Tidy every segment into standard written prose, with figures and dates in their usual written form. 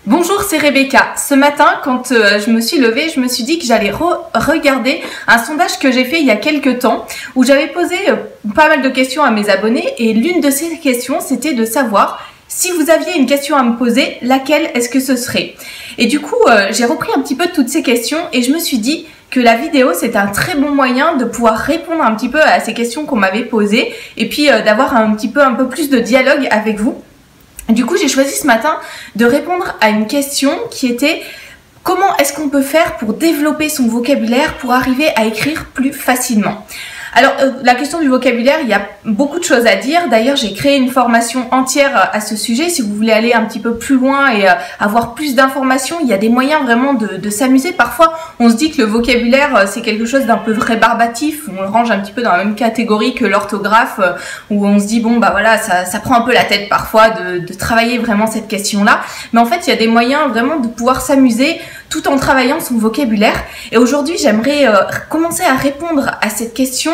Bonjour, c'est Rebecca. Ce matin, quand je me suis levée, je me suis dit que j'allais regarder un sondage que j'ai fait il y a quelques temps où j'avais posé pas mal de questions à mes abonnés et l'une de ces questions, c'était de savoir si vous aviez une question à me poser, laquelle est-ce que ce serait? Et du coup, j'ai repris un petit peu toutes ces questions et je me suis dit que la vidéo, c'est un très bon moyen de pouvoir répondre un petit peu à ces questions qu'on m'avait posées et puis d'avoir un peu plus de dialogue avec vous. Du coup, j'ai choisi ce matin de répondre à une question qui était comment est-ce qu'on peut faire pour développer son vocabulaire pour arriver à écrire plus facilement? Alors, la question du vocabulaire, il y a beaucoup de choses à dire. D'ailleurs, j'ai créé une formation entière à ce sujet. Si vous voulez aller un petit peu plus loin et avoir plus d'informations, il y a des moyens vraiment de s'amuser. Parfois, on se dit que le vocabulaire, c'est quelque chose d'un peu rébarbatif. On le range un petit peu dans la même catégorie que l'orthographe, où on se dit, bon, bah voilà, ça prend un peu la tête parfois de travailler vraiment cette question-là. Mais en fait, il y a des moyens vraiment de pouvoir s'amuser tout en travaillant son vocabulaire. Et aujourd'hui, j'aimerais commencer à répondre à cette question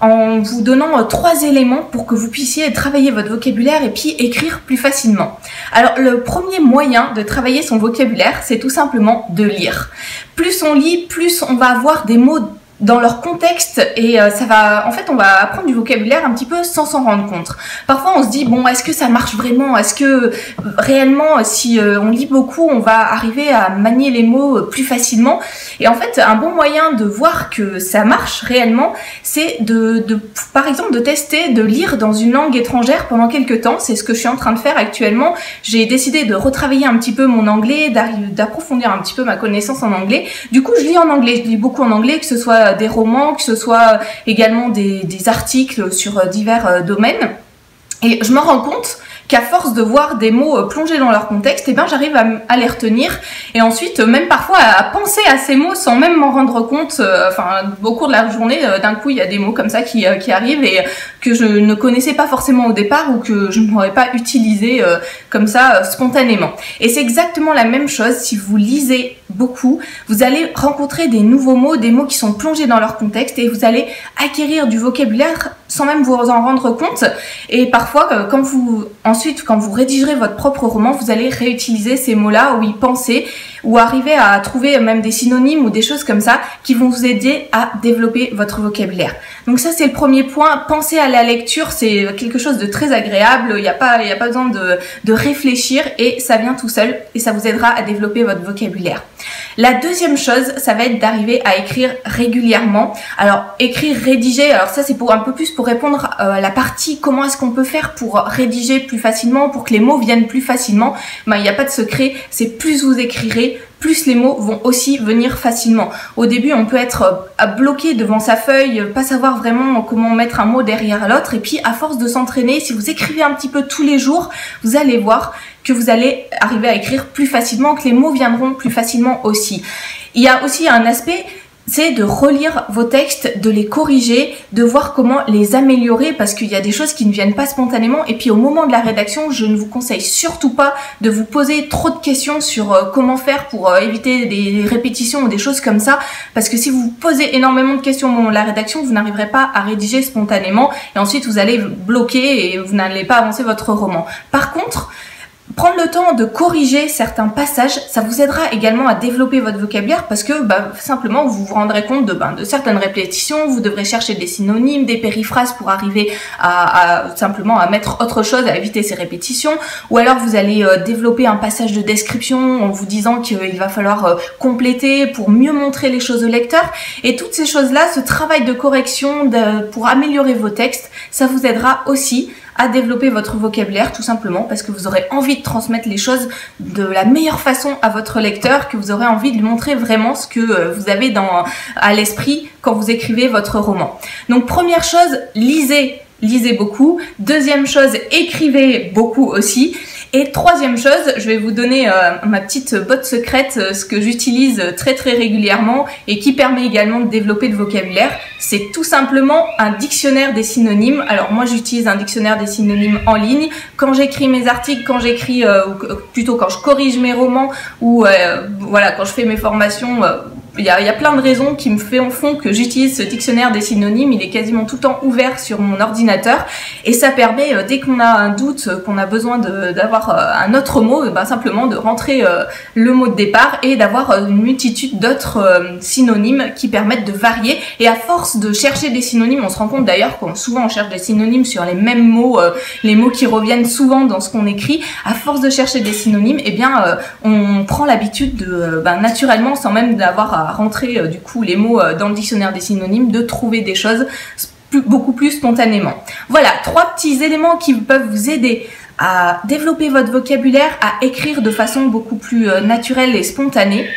en vous donnant 3 éléments pour que vous puissiez travailler votre vocabulaire et puis écrire plus facilement. Alors, le premier moyen de travailler son vocabulaire, c'est tout simplement de lire. Plus on lit, plus on va avoir des mots dans leur contexte et on va apprendre du vocabulaire un petit peu sans s'en rendre compte. Parfois on se dit bon, est-ce que ça marche vraiment? Est-ce que réellement si on lit beaucoup on va arriver à manier les mots plus facilement? Et en fait un bon moyen de voir que ça marche réellement, c'est par exemple de tester de lire dans une langue étrangère pendant quelques temps. C'est ce que je suis en train de faire actuellement. J'ai décidé de retravailler un petit peu mon anglais, d'approfondir un petit peu ma connaissance en anglais. Du coup je lis en anglais, je lis beaucoup en anglais, que ce soit des romans, que ce soit également des articles sur divers domaines. Et je me rends compte qu'à force de voir des mots plongés dans leur contexte, j'arrive à les retenir et ensuite même parfois à penser à ces mots sans même m'en rendre compte. Au cours de la journée, d'un coup il y a des mots comme ça qui arrivent et que je ne connaissais pas forcément au départ ou que je n'aurais pas utilisé comme ça spontanément. Et c'est exactement la même chose si vous lisez beaucoup, vous allez rencontrer des nouveaux mots, des mots qui sont plongés dans leur contexte et vous allez acquérir du vocabulaire sans même vous en rendre compte. Et parfois, quand vous rédigerez votre propre roman, vous allez réutiliser ces mots-là ou y penser ou arriver à trouver même des synonymes ou des choses comme ça qui vont vous aider à développer votre vocabulaire. Donc ça, c'est le premier point. Penser à la lecture, c'est quelque chose de très agréable. Il n'y a pas besoin de réfléchir et ça vient tout seul et ça vous aidera à développer votre vocabulaire. La deuxième chose, ça va être d'arriver à écrire régulièrement. Alors, écrire, rédiger, alors ça c'est un peu plus pour répondre à la partie comment est-ce qu'on peut faire pour rédiger plus facilement, pour que les mots viennent plus facilement. Il n'y a pas de secret, c'est plus vous écrirez, plus les mots vont aussi venir facilement. Au début, on peut être bloqué devant sa feuille, pas savoir vraiment comment mettre un mot derrière l'autre. Et puis, à force de s'entraîner, si vous écrivez un petit peu tous les jours, vous allez voir que vous allez arriver à écrire plus facilement, que les mots viendront plus facilement aussi. Il y a aussi un aspect, c'est de relire vos textes, de les corriger, de voir comment les améliorer parce qu'il y a des choses qui ne viennent pas spontanément. Et puis au moment de la rédaction, je ne vous conseille surtout pas de vous poser trop de questions sur comment faire pour éviter des répétitions ou des choses comme ça. Parce que si vous posez énormément de questions au moment de la rédaction, vous n'arriverez pas à rédiger spontanément et ensuite vous allez bloquer et vous n'allez pas avancer votre roman. Par contre, prendre le temps de corriger certains passages, ça vous aidera également à développer votre vocabulaire parce que simplement vous vous rendrez compte de certaines répétitions, vous devrez chercher des synonymes, des périphrases pour arriver simplement à mettre autre chose, à éviter ces répétitions, ou alors vous allez développer un passage de description en vous disant qu'il va falloir compléter pour mieux montrer les choses au lecteur. Et toutes ces choses-là, ce travail de correction pour améliorer vos textes, ça vous aidera aussi à développer votre vocabulaire tout simplement parce que vous aurez envie de transmettre les choses de la meilleure façon à votre lecteur, que vous aurez envie de lui montrer vraiment ce que vous avez à l'esprit quand vous écrivez votre roman. Donc première chose, lisez beaucoup. Deuxième chose, écrivez beaucoup aussi. Et troisième chose, je vais vous donner ma petite botte secrète, ce que j'utilise très régulièrement et qui permet également de développer le vocabulaire. C'est tout simplement un dictionnaire des synonymes. Alors moi j'utilise un dictionnaire des synonymes en ligne. Quand j'écris mes articles, quand je corrige mes romans ou quand je fais mes formations, il y a plein de raisons qui me font que j'utilise ce dictionnaire des synonymes. Il est quasiment tout le temps ouvert sur mon ordinateur et ça permet, dès qu'on a un doute, qu'on a besoin d'avoir un autre mot, simplement de rentrer le mot de départ et d'avoir une multitude d'autres synonymes qui permettent de varier. Et à force de chercher des synonymes, on se rend compte d'ailleurs qu'on souvent on cherche des synonymes sur les mêmes mots, les mots qui reviennent souvent dans ce qu'on écrit. À force de chercher des synonymes, eh bien on prend l'habitude de naturellement, sans même d'avoir à rentrer du coup les mots dans le dictionnaire des synonymes, de trouver des choses beaucoup plus spontanément. Voilà, 3 petits éléments qui peuvent vous aider à développer votre vocabulaire, à écrire de façon beaucoup plus naturelle et spontanée.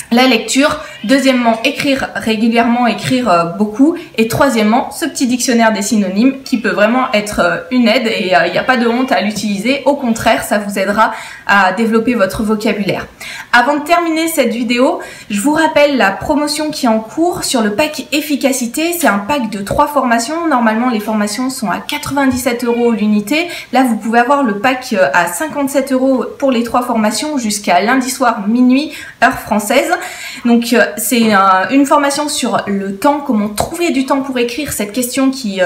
La lecture, deuxièmement, écrire régulièrement, écrire beaucoup, et troisièmement, ce petit dictionnaire des synonymes qui peut vraiment être une aide et il n'y a pas de honte à l'utiliser, au contraire, ça vous aidera à développer votre vocabulaire. Avant de terminer cette vidéo, je vous rappelle la promotion qui est en cours sur le pack efficacité. C'est un pack de 3 formations, normalement les formations sont à 97 € l'unité, là vous pouvez avoir le pack à 57 € pour les 3 formations jusqu'à lundi soir minuit, heure française. Donc c'est une formation sur le temps, comment trouver du temps pour écrire, cette question qui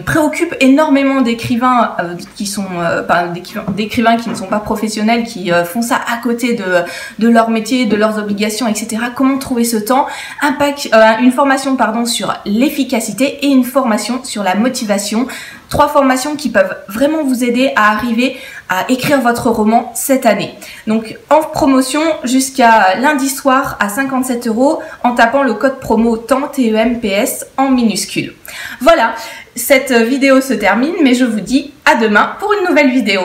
préoccupe énormément d'écrivains qui sont d'écrivains qui ne sont pas professionnels, qui font ça à côté de leur métier, de leurs obligations, etc. Comment trouver ce temps? Un pack, une formation sur l'efficacité et une formation sur la motivation. 3 formations qui peuvent vraiment vous aider à arriver à écrire votre roman cette année. Donc en promotion jusqu'à lundi soir à 57 € en tapant le code promo TEMPS, TEMPS en minuscule. Voilà, cette vidéo se termine, mais je vous dis à demain pour une nouvelle vidéo.